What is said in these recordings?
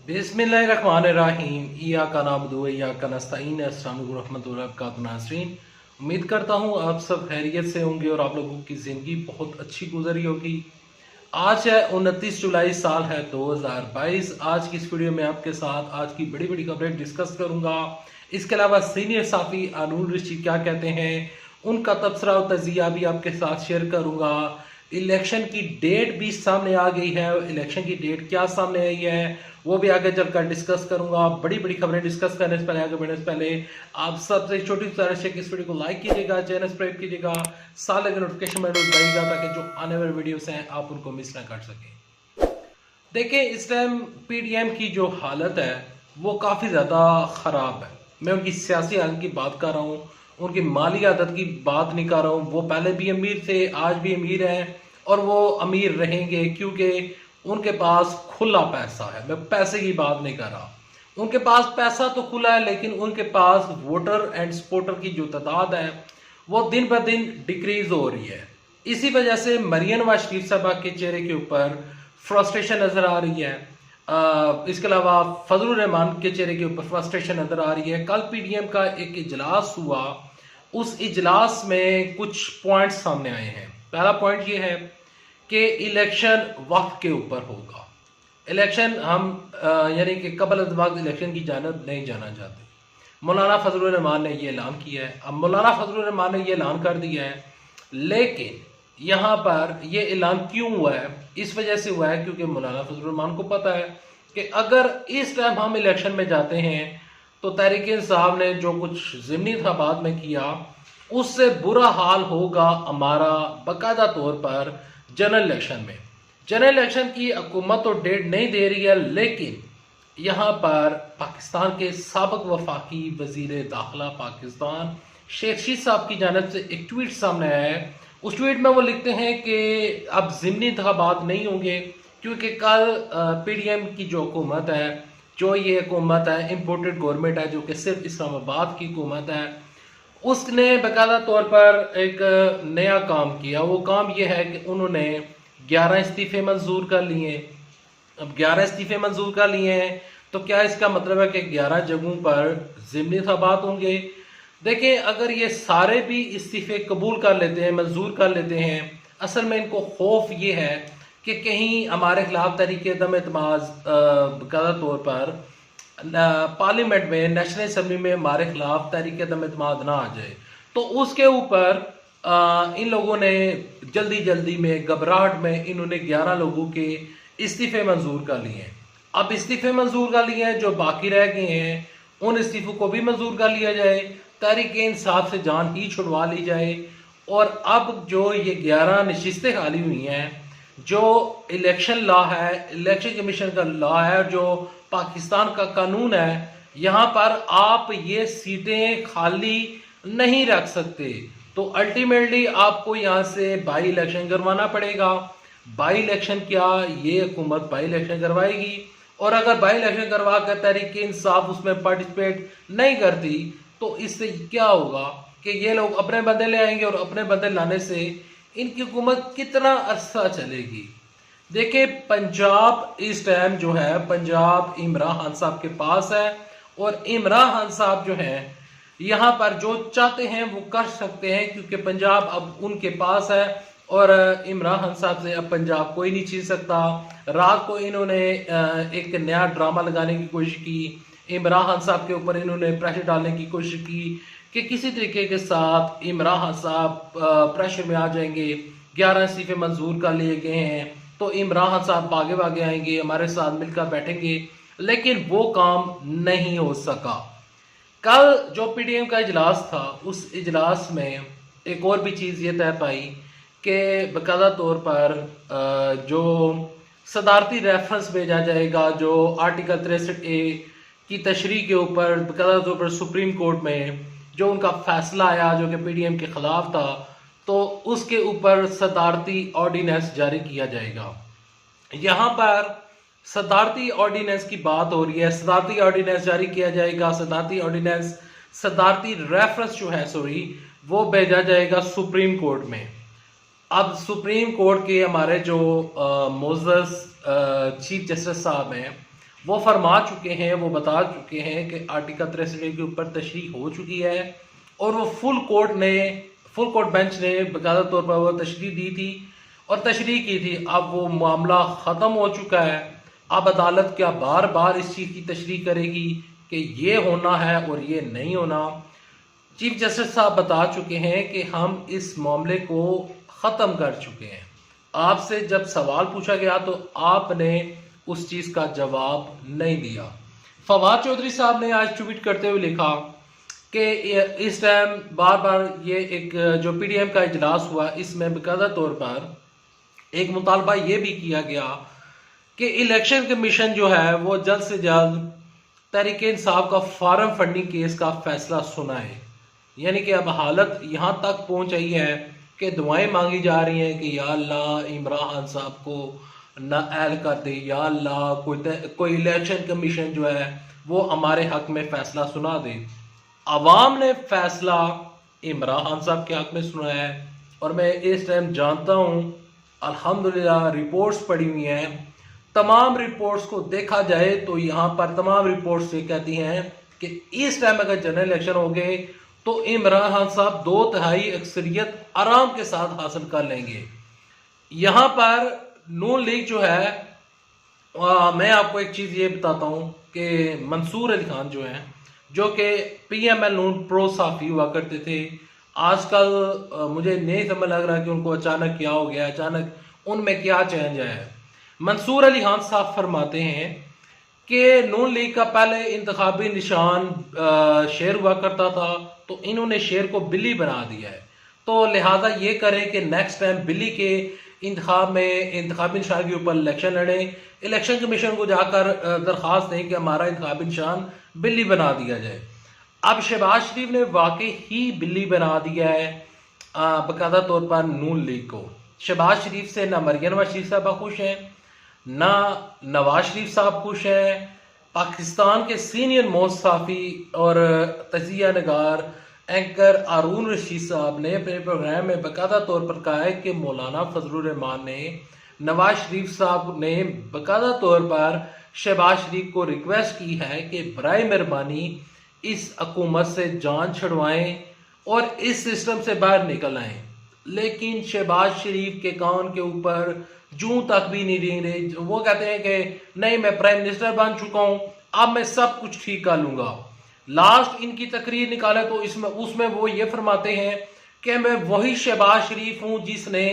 बिस्मिल्लाहिर्रहमानिर्रहीम इय्याका नअबुदु व इय्याका नस्तईन। अस्सलामु अलैकुम रहमतुल्लाहि व बरकातुहू नाज़रीन, उम्मीद करता हूँ आप सब खैरियत से होंगे और आप लोगों की ज़िंदगी बहुत अच्छी गुजरी होगी। आज है 29 जुलाई, साल है 2022। आज की इस वीडियो में आपके साथ आज की बड़ी बड़ी खबरें डिस्कस करूंगा। इसके अलावा सीनियर साफ़ी अनूर रशीद क्या कहते हैं, उनका तबसरा और तजिया भी आपके साथ शेयर करूंगा। इलेक्शन की डेट भी सामने आ गई है, इलेक्शन की डेट क्या सामने आई है वो भी आगे चलकर डिस्कस करूंगा। बड़ी बड़ी खबरें डिस्कस करने से पहले, आगे बढ़ने से पहले आप सबसे छोटी गुजारिश है कि इस वीडियो को लाइक कीजिएगा, चैनल सब्सक्राइब कीजिएगा, साथ लगे नोटिफिकेशन बेल दबाइएगा ताकि जो आने वाले वीडियोस हैं आप उनको मिस ना कर सकें। देखिए, इस टाइम पीडीएम की जो हालत है वो काफ़ी ज़्यादा ख़राब है। मैं उनकी सियासी हालत की बात कर रहा हूँ, उनकी माली आदत की बात नहीं कर रहा हूँ। वो पहले भी अमीर थे, आज भी अमीर हैं और वो अमीर रहेंगे क्योंकि उनके पास खुला पैसा है। मैं पैसे की बात नहीं कर रहा, उनके पास पैसा तो खुला है लेकिन उनके पास वोटर एंड सपोर्टर की जो तादाद है वो दिन ब दिन डिक्रीज हो रही है। इसी वजह से मरियम नवाज शरीफ साहबा के चेहरे के ऊपर फ्रस्ट्रेशन नजर आ रही है। इसके अलावा फजलुर रहमान के चेहरे के ऊपर फ्रस्ट्रेशन नजर आ रही है। कल पीडीएम का एक इजलास हुआ, उस इजलास में कुछ पॉइंट्स सामने आए हैं। पहला पॉइंट ये है कि इलेक्शन वक्त के ऊपर होगा। इलेक्शन हम यानी कि कबल वक्त इलेक्शन की जानब नहीं जाना चाहते। मौलाना फजलुर रहमान ने ये ऐलान किया है। अब मौलाना फजलुर रहमान ने ये ऐलान कर दिया है, लेकिन यहाँ पर ये ऐलान क्यों हुआ है? इस वजह से हुआ है क्योंकि मौलाना फजलुर रहमान को पता है कि अगर इस टाइम हम इलेक्शन में जाते हैं तो तहरीक इंसाफ ने जो कुछ ज़िमनी इंतखाबात में किया उससे बुरा हाल होगा हमारा बाकायदा तौर पर जनरल इलेक्शन में। जनरल इलेक्शन की हुकूमत तो डेट नहीं दे रही है, लेकिन यहाँ पर पाकिस्तान के साबिक वफाकी वजीर दाखिला पाकिस्तान शेख रशीद साहब की जानिब से एक ट्वीट सामने आया है। उस ट्वीट में वो लिखते हैं कि अब ज़िमनी इंतखाबात नहीं होंगे क्योंकि कल पीडीएम की जो हुकूमत है, जो ये हुकूमत है इम्पोर्टेड गवर्नमेंट है, जो कि सिर्फ इस्लामाबाद की हुकूमत है, उसने बाकायदा तौर पर एक नया काम किया। वो काम ये है कि उन्होंने 11 इस्तीफे मंजूर कर लिए। अब 11 इस्तीफे मंजूर कर लिए हैं तो क्या इसका मतलब है कि 11 जगहों पर ज़िमनी इंतखाबात होंगे? देखिए, अगर ये सारे भी इस्तीफे कबूल कर लेते हैं, मंजूर कर लेते हैं, असल में इनको खौफ ये है कि कहीं हमारे खिलाफ तहरीक अदम एतमाद बाकायदा तौर पर पार्लियामेंट में, नेशनल असम्बली में हमारे खिलाफ तहरीक अदम एतमाद ना आ जाए। तो उसके ऊपर इन लोगों ने जल्दी जल्दी में, घबराहट में, इन्होंने 11 लोगों के इस्तीफे मंजूर कर लिए हैं। अब इस्तीफे मंजूर कर लिए हैं, जो बाकी रह गए हैं उन इस्तीफों को भी मंजूर कर लिया जाए, तहरीक इंसाफ से जान ही छुड़वा ली जाए। और अब जो ये 11 नशिस्तें खाली हुई हैं, जो इलेक्शन लॉ है, इलेक्शन कमीशन का लॉ है, जो पाकिस्तान का कानून है, यहाँ पर आप ये सीटें खाली नहीं रख सकते। तो अल्टीमेटली आपको यहाँ से बाई इलेक्शन करवाना पड़ेगा। बाई इलेक्शन क्या, ये हुकूमत बाई इलेक्शन करवाएगी और अगर बाई इलेक्शन करवा कर तहरीक इंसाफ उसमें पार्टिसिपेट नहीं करती तो इससे क्या होगा कि ये लोग अपने बंदे ले आएंगे और अपने बंदे लाने से इनकी हुकूमत कितना अरसा चलेगी। देखिए, पंजाब इस टाइम जो है, पंजाब इमरान खान साहब के पास है और इमरान खान साहब जो है यहाँ पर जो चाहते हैं वो कर सकते हैं क्योंकि पंजाब अब उनके पास है और इमरान खान साहब से अब पंजाब कोई नहीं छीन सकता। रात को इन्होंने एक नया ड्रामा लगाने की कोशिश की, इमरान खान साहब के ऊपर इन्होंने प्रेशर डालने की कोशिश की कि किसी तरीके के साथ इमरान खान साहब प्रेशर में आ जाएंगे। 11 इस्तीफे मंजूर कर लिए गए हैं तो इमरान खान साहब भागे भागे आएंगे, हमारे साथ मिलकर बैठेंगे, लेकिन वो काम नहीं हो सका। कल जो पीडीएम का इजलास था, उस इजलास में एक और भी चीज़ ये तय पाई कि बाकायदा तौर पर जो सदारती रेफरेंस भेजा जाएगा, जो आर्टिकल 63A की तशरीह के ऊपर बाकायदा तौर पर सुप्रीम कोर्ट में जो उनका फैसला आया जो कि पीडीएम के खिलाफ था, तो उसके ऊपर सदारती ऑर्डिनेंस जारी किया जाएगा। यहाँ पर सदारती ऑर्डिनेंस की बात हो रही है, सदारती ऑर्डिनेंस जारी किया जाएगा। सदारती ऑर्डिनेंस, सदारती रेफरेंस जो है वो भेजा जाएगा सुप्रीम कोर्ट में। अब सुप्रीम कोर्ट के हमारे जो मोअज़्ज़ज़ चीफ जस्टिस साहब हैं वो फरमा चुके हैं, वो बता चुके हैं कि आर्टिकल 63 के ऊपर तशरीह हो चुकी है और वो फुल कोर्ट बेंच ने बाकायदा तौर पर वो तशरीह दी थी और तशरीह की थी। अब वो मामला ख़त्म हो चुका है। अब अदालत क्या बार बार इस चीज़ की तशरीह करेगी कि ये होना है और ये नहीं होना। चीफ जस्टिस साहब बता चुके हैं कि हम इस मामले को ख़त्म कर चुके हैं। आपसे जब सवाल पूछा गया तो आपने उस चीज़ का जवाब नहीं दिया। फवाद चौधरी साहब ने आज ट्वीट करते हुए लिखा कि इस टाइम बार बार ये एक जो पीडीएम का इजलास हुआ, इसमें बाकायदा तौर पर एक मुतालबा ये भी किया गया कि इलेक्शन कमीशन जो है वो जल्द से जल्द तहरीक इंसाफ का फॉर्म फंडिंग केस का फैसला सुनाए। यानी कि अब हालत यहाँ तक पहुँच आई है कि दुआएं मांगी जा रही हैं कि या अल्लाह इमरान खान साहब को नाअहल कर दे, या अल्लाह कोई इलेक्शन कमीशन जो है वो हमारे हक में फैसला सुना दे। अवाम ने फैसला इमरान खान साहब के हक में सुनाया है और मैं इस टाइम जानता हूँ, अल्हम्दुलिल्लाह रिपोर्ट्स पड़ी हुई हैं। तमाम रिपोर्ट्स को देखा जाए तो यहाँ पर तमाम रिपोर्ट्स ये कहती हैं कि इस टाइम अगर जनरल इलेक्शन हो गए तो इमरान खान साहब 2/3 अक्सरियत आराम के साथ हासिल कर लेंगे। यहाँ पर नून लीग जो है, मैं आपको एक चीज़ ये बताता हूँ कि मंसूर अली खान जो है, जो कि PML नून प्रो साफी हुआ करते थे, आजकल मुझे नहीं समझ लग रहा कि उनको अचानक क्या हो गया, अचानक उनमें क्या चेंज आया है। मंसूर अली खान साहब फरमाते हैं कि नून लीग का पहले इंतखाबी निशान शेर हुआ करता था, तो इन्होंने शेर को बिल्ली बना दिया है, तो लिहाजा ये करें कि नेक्स्ट टाइम बिल्ली के इंतखाब में इंतखाबी निशान के ऊपर इलेक्शन लड़े, इलेक्शन कमीशन को जाकर दरख्वास्त दें कि हमारा इंतखाबी निशान बिल्ली बना दिया जाए। अब शहबाज शरीफ ने वाकई ही बिल्ली बना दिया है बाकायदा तौर पर नून लीग को। शहबाज शरीफ से ना मरियम नवाज शरीफ साहबा खुश हैं, ना नवाज शरीफ साहब खुश हैं। पाकिस्तान के सीनियर मोस्ट साफी और तजिया नगार एंकर हारून रशीद साहब ने अपने प्रोग्राम में बाकायदा तौर पर कहा है कि मौलाना फजलुर रहमान ने, नवाज शरीफ साहब ने बाकायदा तौर पर शहबाज शरीफ को रिक्वेस्ट की है कि बराए मेहरबानी इस हुकूमत से जान छुड़वाएं और इस सिस्टम से बाहर निकल आएं। लेकिन शहबाज शरीफ के कान के ऊपर जूं तक भी नहीं रेंग रहे। वो कहते हैं कि नहीं, मैं प्राइम मिनिस्टर बन चुका हूं, अब मैं सब कुछ ठीक कर लूंगा। लास्ट इनकी तकरीर निकाले तो उसमें वो ये फरमाते हैं कि मैं वही शहबाज शरीफ हूं जिसने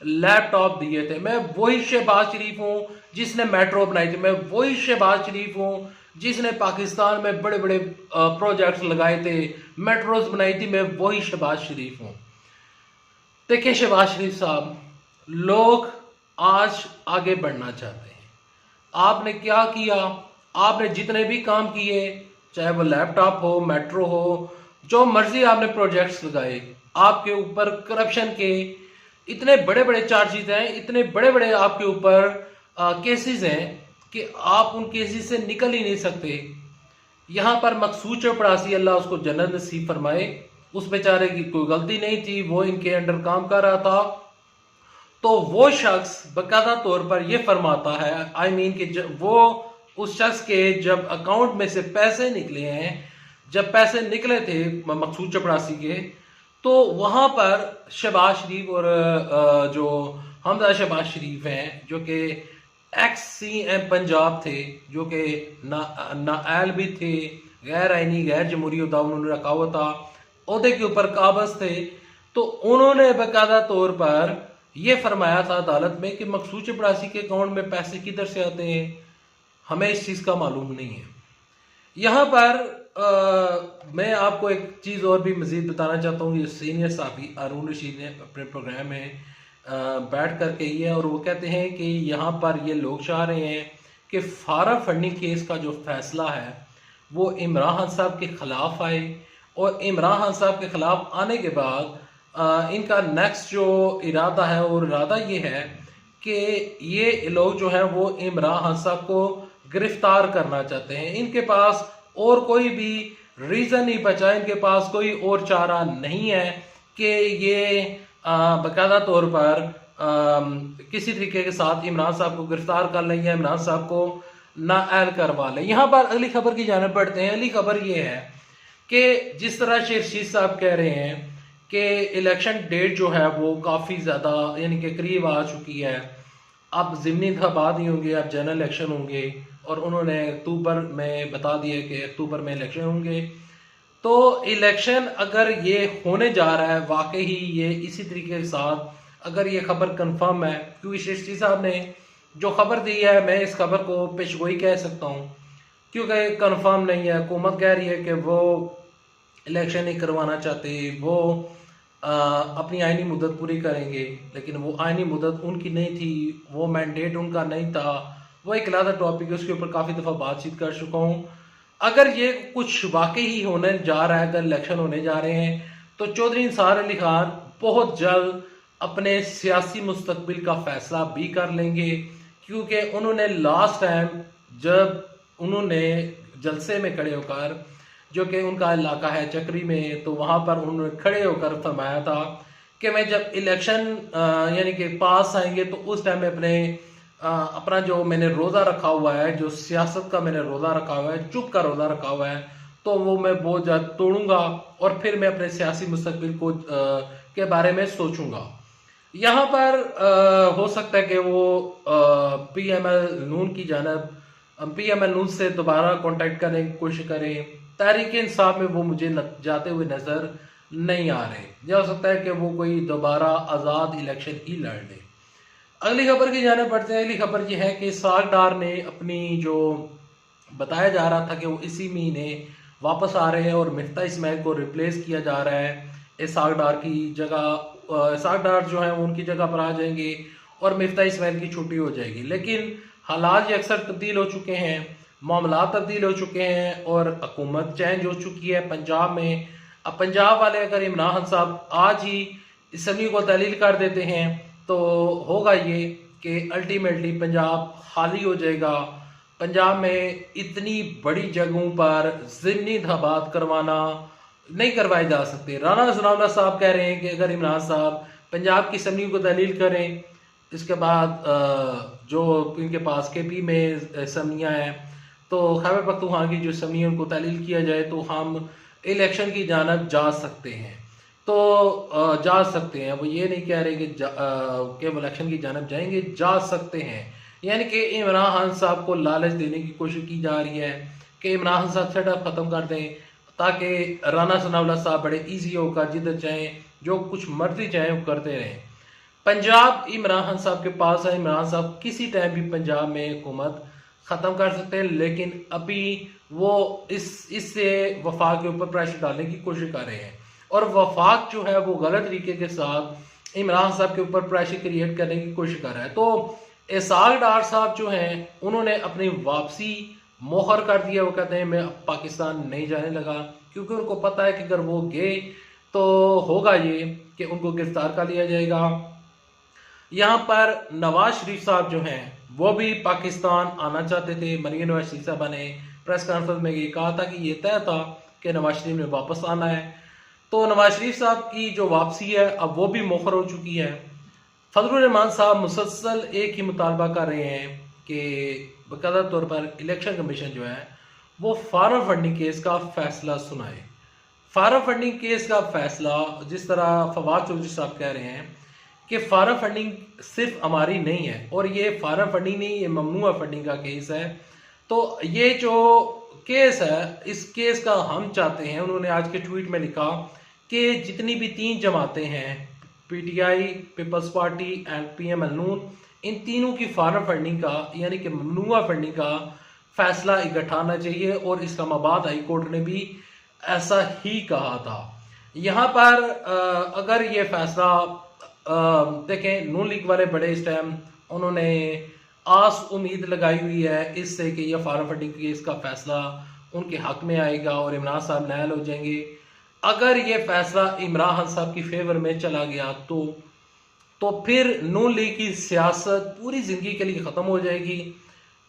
लैपटॉप दिए थे, मैं वही शहबाज शरीफ हूं जिसने मेट्रो बनाई थी, मैं वही शहबाज शरीफ हूं जिसने पाकिस्तान में बड़े बड़े प्रोजेक्ट्स लगाए थे, मेट्रोज बनाई थी, मैं वही शहबाज शरीफ हूं। देखिए शहबाज शरीफ साहब, लोग आज आगे बढ़ना चाहते हैं। आपने क्या किया? आपने जितने भी काम किए, चाहे वो लैपटॉप हो, मेट्रो हो, जो मर्जी आपने प्रोजेक्ट्स लगाए, आपके ऊपर करप्शन के इतने बड़े बड़े चार्जेस हैं, इतने बड़े बड़े आपके ऊपर केसेस हैं कि आप उन केसेस से निकल ही नहीं सकते। यहाँ पर मकसूद चपड़ासी, अल्लाह उसको जन्नत नसीब फरमाए, उस बेचारे की कोई गलती नहीं थी, वो इनके अंडर काम कर रहा था। तो वो शख्स बाकायदा तौर पर ये फरमाता है कि वो उस शख्स के जब अकाउंट में से पैसे निकले हैं, जब पैसे निकले थे मकसूद चपड़ासी के, तो वहां पर शहबाज शरीफ और जो हमजा शहबाज शरीफ हैं, जो कि XCM पंजाब थे, जो कि नाअहल भी थे, गैर आईनी गैर जमहूरी उहदा उन्होंने रखा हुआ था, ओहदे के ऊपर काबज थे, तो उन्होंने बाकायदा तौर पर यह फरमाया था अदालत में कि मकसूद चपड़ासी के अकाउंट में पैसे किधर से आते हैं, हमें इस चीज़ का मालूम नहीं है। यहाँ पर मैं आपको एक चीज़ और भी मज़ीद बताना चाहता हूँ। ये सीनियर साफी हारून रशीद ने अपने प्रोग्राम में बैठ कर कही है और वो कहते हैं कि यहाँ पर ये लोग चाह रहे हैं कि फारा फंडिंग केस का जो फैसला है वो इमरान खान साहब के ख़िलाफ़ आए, और इमरान खान साहब के ख़िलाफ़ आने के बाद इनका नेक्स्ट जो इरादा है, और इरादा ये है कि ये लोग जो है वो इमरान खान साहब को गिरफ्तार करना चाहते हैं। इनके पास और कोई भी रीज़न नहीं बचा, इनके पास कोई और चारा नहीं है कि ये बाकायदा तौर पर किसी तरीके के साथ इमरान साहब को गिरफ्तार कर लें या इमरान साहब को नाअहल करवा ले। यहाँ पर अगली खबर की जानिब बढ़ते हैं। अगली खबर ये है कि जिस तरह शेर रशीद साहब कह रहे हैं कि इलेक्शन डेट जो है वो काफ़ी ज़्यादा यानी कि करीब आ चुकी है, अब ज़िमनी इंतखाबात नहीं होंगे, अब जनरल इलेक्शन होंगे, और उन्होंने अक्टूबर में बता दिया कि अक्टूबर में इलेक्शन होंगे। तो इलेक्शन अगर ये होने जा रहा है वाकई ही, ये इसी तरीके के साथ अगर ये खबर कंफर्म है, क्योंकि शेर रशीद साहब ने जो खबर दी है मैं इस खबर को पेशगोई कह सकता हूँ, क्योंकि कंफर्म नहीं है। हुकूमत कह रही है कि वो इलेक्शन नहीं करवाना चाहते, वो अपनी आइनी मुद्दत पूरी करेंगे, लेकिन वो आइनी मुद्दत उनकी नहीं थी, वो मैंडेट उनका नहीं था। वो एक अलग टॉपिक है, उसके ऊपर काफ़ी दफ़ा बातचीत कर चुका हूँ। अगर ये कुछ वाकई ही होने जा रहा है, अगर इलेक्शन होने जा रहे हैं, तो चौधरी निसार अली खान बहुत जल्द अपने सियासी मुस्तकबिल का फैसला भी कर लेंगे, क्योंकि उन्होंने लास्ट टाइम जब उन्होंने जलसे में खड़े होकर, जो कि उनका इलाका है चक्री में, तो वहाँ पर उन्होंने खड़े होकर फरमाया था कि मैं जब इलेक्शन यानी कि पास आएंगे तो उस टाइम में अपना जो मैंने रोज़ा रखा हुआ है, जो सियासत का मैंने रोज़ा रखा हुआ है, चुप का रोज़ा रखा हुआ है, तो वो मैं बहुत ज़्यादा तोड़ूंगा और फिर मैं अपने सियासी मुस्तकबिल को के बारे में सोचूंगा। यहाँ पर हो सकता है कि वो PML नून की जानब PML नून से दोबारा कांटेक्ट करने की कोशिश करें। तहरीक इंसाफ में वो मुझे जाते हुए नजर नहीं आ रहे। यह हो सकता है कि वो कोई दोबारा आज़ाद इलेक्शन ही लड़ ले। अगली खबर की जाने पड़ते हैं। अगली खबर यह है कि इसाक डार ने अपनी जो बताया जा रहा था कि वो इसी महीने वापस आ रहे हैं और मिफ्ता इस्माइल को रिप्लेस किया जा रहा है इसाक डार की जगह। इसाक डार जो है वो उनकी जगह पर आ जाएंगे और मिफ्ता इस्माइल की छुट्टी हो जाएगी। लेकिन हालात ये अक्सर तब्दील हो चुके हैं, मामला तब्दील हो चुके हैं और हुकूमत चेंज हो चुकी है पंजाब में। अब पंजाब वाले अगर इमरान खान साहब आज ही इसम्बली को तहलील कर देते हैं तो होगा ये कि अल्टीमेटली पंजाब खाली हो जाएगा। पंजाब में इतनी बड़ी जगहों पर ज़िमनी इंतखाबात करवाना नहीं करवाए जा सकते। राणा सनाउल्लाह साहब कह रहे हैं कि अगर इमरान साहब पंजाब की असम्बली को तहलील करें, इसके बाद जो इनके पास KP में असम्बलियाँ हैं, तो खैबर पख्तूनख्वा की जो असम्बली उनको तहलील किया जाए तो हम इलेक्शन की जानब जा सकते हैं। तो जा सकते हैं, वो ये नहीं कह रहे कि वो इलेक्शन की जानब जाएंगे, जा सकते हैं। यानी कि इमरान खान साहब को लालच देने की कोशिश की जा रही है कि इमरान खान साहब सेटअप ख़त्म कर दें ताकि राणा सनाउल्लाह साहब बड़े ईजी होकर जिधर चाहें जो कुछ मर्जी चाहें वो करते रहें। पंजाब इमरान खान साहब के पास है, इमरान साहब किसी टाइम भी पंजाब में हुकूमत ख़त्म कर सकते हैं, लेकिन अभी वो इससे वफाक के ऊपर प्रेशर डालने की कोशिश कर रहे हैं और वफाक जो है वो गलत तरीके के साथ इमरान साहब के ऊपर प्रेशर क्रिएट करने की कोशिश कर रहा है। तो इसाक डार साहब जो हैं उन्होंने अपनी वापसी मोहर कर दिया। वो कहते हैं मैं पाकिस्तान नहीं जाने लगा, क्योंकि उनको पता है कि अगर वो गए तो होगा ये कि उनको गिरफ्तार कर लिया जाएगा। यहाँ पर नवाज शरीफ साहब जो हैं वो भी पाकिस्तान आना चाहते थे। मरियम नवाज शरीफ साहबा ने प्रेस कॉन्फ्रेंस में ये कहा था कि ये तय था कि नवाज शरीफ ने वापस आना है। तो नवाज शरीफ साहब की जो वापसी है अब वो भी मोहर हो चुकी है। फजलुर रहमान साहब मुसलसल एक ही मुतालबा कर रहे हैं कि बाकायदा तौर पर इलेक्शन कमीशन जो है वो फार्म फंडिंग केस का फैसला सुनाए। फार्म फंडिंग केस का फैसला, जिस तरह फवाद चौधरी साहब कह रहे हैं कि फार्म फंडिंग सिर्फ हमारी नहीं है और ये फार्म फंडिंग नहीं, ये ममनुआ फंडिंग का केस है। तो ये जो केस है इस केस का हम चाहते हैं, उन्होंने आज के ट्वीट में लिखा कि जितनी भी 3 जमातें हैं PTI, peoples party and PML Noon, इन तीनों की फार्म फंडिंग का यानी कि ममनुआ फंडिंग का फैसला इकट्ठा आना चाहिए और इस्लामाबाद हाई कोर्ट ने भी ऐसा ही कहा था। यहाँ पर अगर ये फैसला देखें, नून लीग वाले बड़े इस टाइम उन्होंने आस उम्मीद लगाई हुई है इससे कि यह फार्म फंडिंग केस का फैसला उनके हक में आएगा और इमरान साहब नायल हो जाएंगे। अगर ये फैसला इमरान खान साहब की फेवर में चला गया तो फिर नून लीग की सियासत पूरी जिंदगी के लिए ख़त्म हो जाएगी।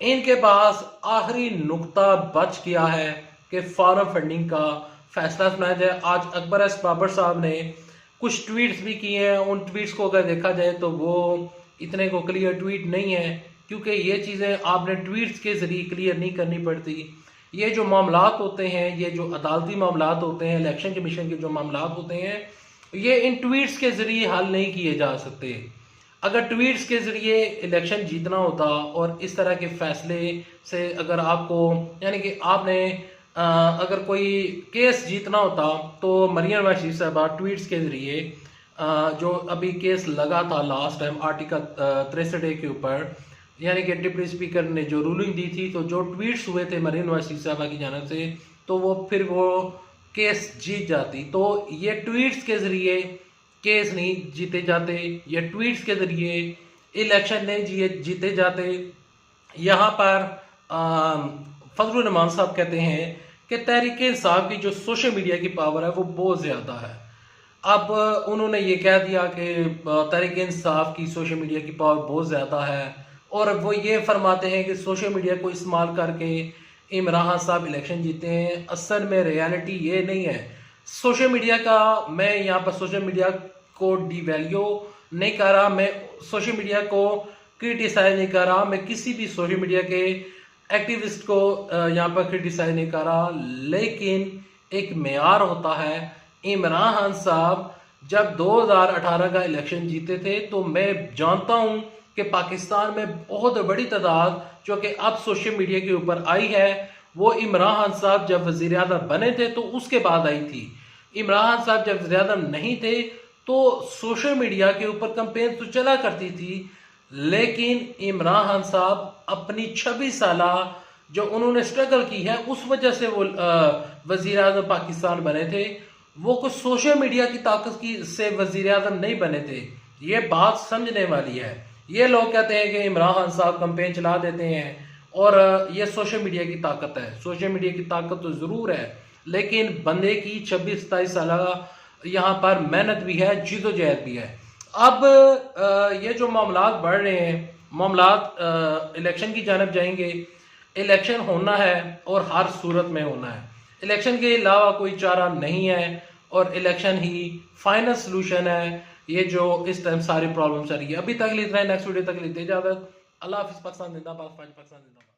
इनके पास आखिरी नुक्ता बच गया है कि फार्म फंडिंग का फैसला सुनाया जाए। आज अकबर एस बाबर साहब ने कुछ ट्वीट्स भी किए हैं, उन ट्वीट्स को अगर देखा जाए तो वो इतने को क्लियर ट्वीट नहीं है क्योंकि ये चीज़ें आपने ट्वीट्स के ज़रिए क्लियर नहीं करनी पड़ती। ये जो मामलात होते हैं, ये जो अदालती मामलात होते हैं, इलेक्शन कमीशन के जो मामलात होते हैं, ये इन ट्वीट्स के ज़रिए हल नहीं किए जा सकते। अगर ट्वीट्स के ज़रिए इलेक्शन जीतना होता और इस तरह के फैसले से अगर आपको, यानी कि आपने अगर कोई केस जीतना होता तो मरियम नवाज शरीफ साहबा ट्वीट्स के ज़रिए जो अभी केस लगा था लास्ट टाइम आर्टिकल 63A के ऊपर, यानी कि डिप्टी स्पीकर ने जो रूलिंग दी थी, तो जो ट्वीट्स हुए थे मरियम नवाज शरीफ साहबा की जानिब से, तो वो केस जीत जाती। तो ये ट्वीट्स के ज़रिए केस नहीं जीते जाते, ये ट्वीट्स के ज़रिए इलेक्शन नहीं जीते जाते। यहाँ पर फजलुर रहमान साहब कहते हैं कि तहरीक इंसाफ की जो सोशल मीडिया की पावर है वो बहुत ज़्यादा है। अब उन्होंने ये कह दिया कि तहरीक इंसाफ की सोशल मीडिया की पावर बहुत ज़्यादा है, और वो ये फरमाते हैं कि सोशल मीडिया को इस्तेमाल करके इमरान खान साहब इलेक्शन जीते हैं। असल में रियलिटी ये नहीं है। सोशल मीडिया का, मैं यहाँ पर सोशल मीडिया को डिवैल्यू नहीं कर रहा, मैं सोशल मीडिया को क्रिटिसाइज नहीं कर रहा, मैं किसी भी सोशल मीडिया के एक्टिविस्ट को यहाँ पर क्रिटिसाइज नहीं कर रहा, लेकिन एक मेयार होता है। इमरान खान साहब जब 2018 का इलेक्शन जीते थे, तो मैं जानता हूँ कि पाकिस्तान में बहुत बड़ी तादाद जो कि अब सोशल मीडिया के ऊपर आई है, वो इमरान खान साहब जब वज़ीर आज़म बने थे तो उसके बाद आई थी। इमरान खान साहब जब वज़ीर आज़म नहीं थे तो सोशल मीडिया के ऊपर कैंपेन तो चला करती थी, लेकिन इमरान खान साहब अपनी 26 साल जो उन्होंने स्ट्रगल की है, उस वजह से वो वज़ीर आज़म पाकिस्तान बने थे। वो कुछ सोशल मीडिया की ताकत की से वज़ीर आज़म नहीं बने थे। ये बात समझने वाली है। ये लोग कहते हैं कि इमरान खान साहब कैंपेन चला देते हैं और ये सोशल मीडिया की ताकत है। सोशल मीडिया की ताकत तो ज़रूर है, लेकिन बंदे की 26-27 साल यहाँ पर मेहनत भी है, जिदोजहद भी है। अब ये जो मामलात बढ़ रहे हैं, मामलात इलेक्शन की जानब जाएंगे। इलेक्शन होना है और हर सूरत में होना है। इलेक्शन के अलावा कोई चारा नहीं है, और इलेक्शन ही फाइनल सोल्यूशन है। ये जो इस टाइम सारी प्रॉब्लम चल रही है। अभी तक इतना, नेक्स्ट वीडियो तक लेते इजाजत। अल्लाह हाफिज़। पाकिस्तान जिंदाबाद। पाकिस्तान जिंदाबाद।